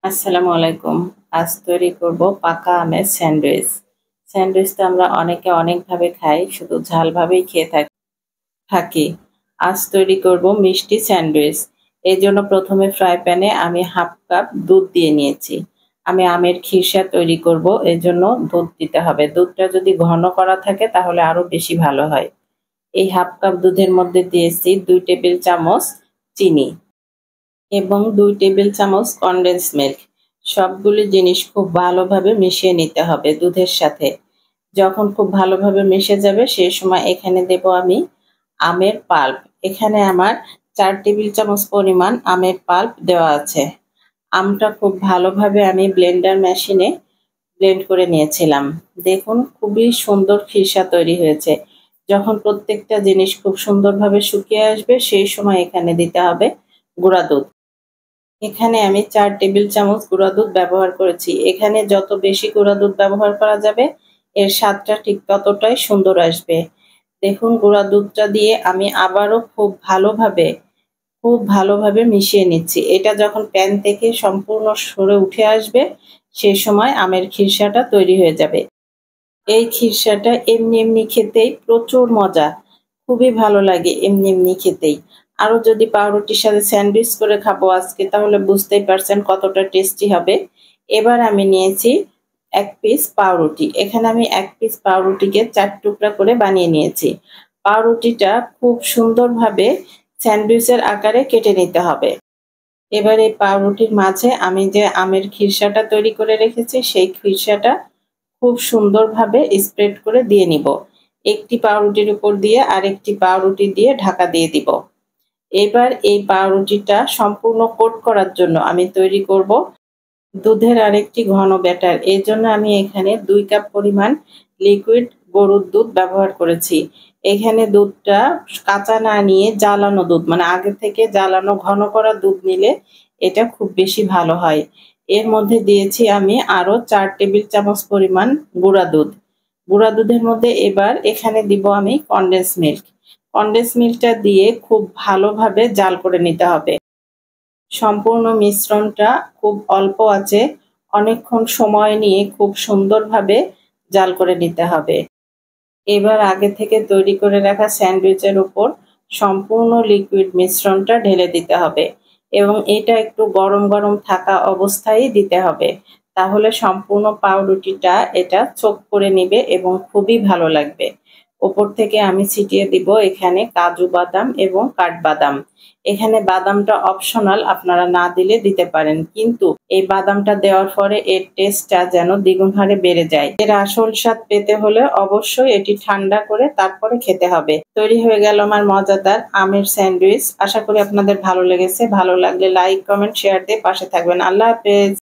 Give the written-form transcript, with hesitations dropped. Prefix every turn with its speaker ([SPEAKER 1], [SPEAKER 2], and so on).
[SPEAKER 1] আসসালামু আলাইকুম। আজ তৈরি করব পাকা আমের স্যান্ডউইচ। স্যান্ডউইচ তো আমরা অনেকে অনেকভাবে খাই, শুধু ঝালভাবেই খেয়ে থাকি। আজ তৈরি করব মিষ্টি স্যান্ডউইচ। এই জন্য প্রথমে ফ্রাই প্যানে আমি 1/2 কাপ দুধ দিয়ে নিয়েছি। আমি আমের খিরসা তৈরি করব, এজন্য দুধ দিতে হবে। দুধটা যদি ঘন করা থাকে তাহলে আরো বেশি ভালো হয়। এই 1/2 কাপ দুধের মধ্যে দিয়েছি 2 টেবিল চামচ চিনি এবং 2 টেবিল চামচ কনডেন্স মিল্ক। সবগুলো জিনিস খুব ভালোভাবে মিশিয়ে নিতে হবে দুধের সাথে। যখন খুব ভালোভাবে মিশে যাবে সেই সময় এখানে দেব আমি আমের পাল্প। এখানে আমার 4 টেবিল চামচ পরিমাণ আমের পাল্প দেওয়া আছে। আমটা খুব ভালোভাবে আমি ব্লেন্ডার মেশিনে ব্লেন্ড করে নিয়েছিলাম। দেখুন খুবই সুন্দর খিরসা তৈরি হয়েছে। যখন প্রত্যেকটা জিনিস খুব সুন্দরভাবে শুকিয়ে আসবে সেই সময় এখানে দিতে হবে গুঁড়া দুধ। এখানে আমি 4 টেবিল চামচ গুঁড়া দুধ ব্যবহার করেছি। এখানে যত বেশি গুঁড়া দুধ ব্যবহার করা যাবে এর স্বাদটা ঠিক ততটাই সুন্দর আসবে। দেখুন গুঁড়া দুধটা দিয়ে আমি আবারও খুব ভালোভাবে মিশিয়ে নিচ্ছি। এটা যখন প্যান থেকে সম্পূর্ণ সরে উঠে আসবে সেই সময় আমের খিরসাটা তৈরি হয়ে যাবে। এই খিরসাটা এমনি এমনি খেতেই প্রচুর মজা। খুবই ভালো লাগে এমনি এমনি খেতেই। আরো যদি পাউরুটির সাথে স্যান্ডউইচ করে খাবো আজকে তাহলে বুঝতেই পারছেন কতটা টেস্টি হবে। এবার আমি নিয়েছি 1 পিস পাউরুটি। এখানে আমি 1 পিস পাউরুটিকে 4 টুকরা করে বানিয়ে নিয়েছি। পাউরুটিটা খুব সুন্দরভাবে স্যান্ডউইচের আকারে কেটে নিতে হবে। এবার এই পাউরুটির মাঝে আমি যে আমের খিরসাটা তৈরি করে রেখেছি সেই খিরসাটা খুব সুন্দরভাবে স্প্রেড করে দিয়ে নিব। একটি পাউরুটির উপর দিয়ে আরেকটি পাউরুটি দিয়ে ঢাকা দিয়ে দিব। এবার এই পাউরুটিটা সম্পূর্ণ কোট করার জন্য আমি তৈরি করব দুধের আরেকটি ঘন ব্যাটার। এর জন্য আমি এখানে 2 কাপ পরিমাণ লিকুইড গরুর দুধ ব্যবহার করেছি। এখানে দুধটা কাঁচা না নিয়ে জ্বালানো দুধ, মানে আগে থেকে জ্বালানো ঘন করা দুধ নিলে এটা খুব বেশি ভালো হয়। এর মধ্যে দিয়েছি আমি আরো 4 টেবিল চামচ পরিমাণ গুঁড়া দুধ। গুঁড়া দুধের মধ্যে এবার এখানে দিব আমি কনডেন্স মিল্ক। কনডেন্স মিল্কটা দিয়ে খুব ভালোভাবে জাল করে নিতে হবে। সম্পূর্ণ মিশ্রণটা খুব অল্প আঁচে অনেকক্ষণ সময় নিয়ে খুব সুন্দরভাবে জাল করে নিতে হবে। এবার আগে থেকে তৈরি করে রাখা স্যান্ডউইচের উপর সম্পূর্ণ লিকুইড মিশ্রণটা ঢেলে দিতে হবে এবং এটা একটু গরম গরম থাকা অবস্থায় দিতে হবে। তাহলে সম্পূর্ণ পাউরুটিটা এটা চোখ করে নিবে এবং খুবই ভালো লাগবে। ওপর থেকে আমি ছিটিয়ে দিব এখানে কাজু বাদাম এবং কাঠবাদাম। এখানে বাদামটা অপশনাল, আপনারা না দিলে দিতে পারেন, কিন্তু এই বাদামটা দেওয়ার পরে এর টেস্টটা যেন দ্বিগুণ হারে বেড়ে যায়। এর আসল স্বাদ পেতে হলে অবশ্যই এটি ঠান্ডা করে তারপরে খেতে হবে। তৈরি হয়ে গেল আমার মজাদার আমের স্যান্ডউইচ। আশা করি আপনাদের ভালো লেগেছে। ভালো লাগলে লাইক, কমেন্ট, শেয়ার দিয়ে পাশে থাকবেন। আল্লাহ হাফেজ।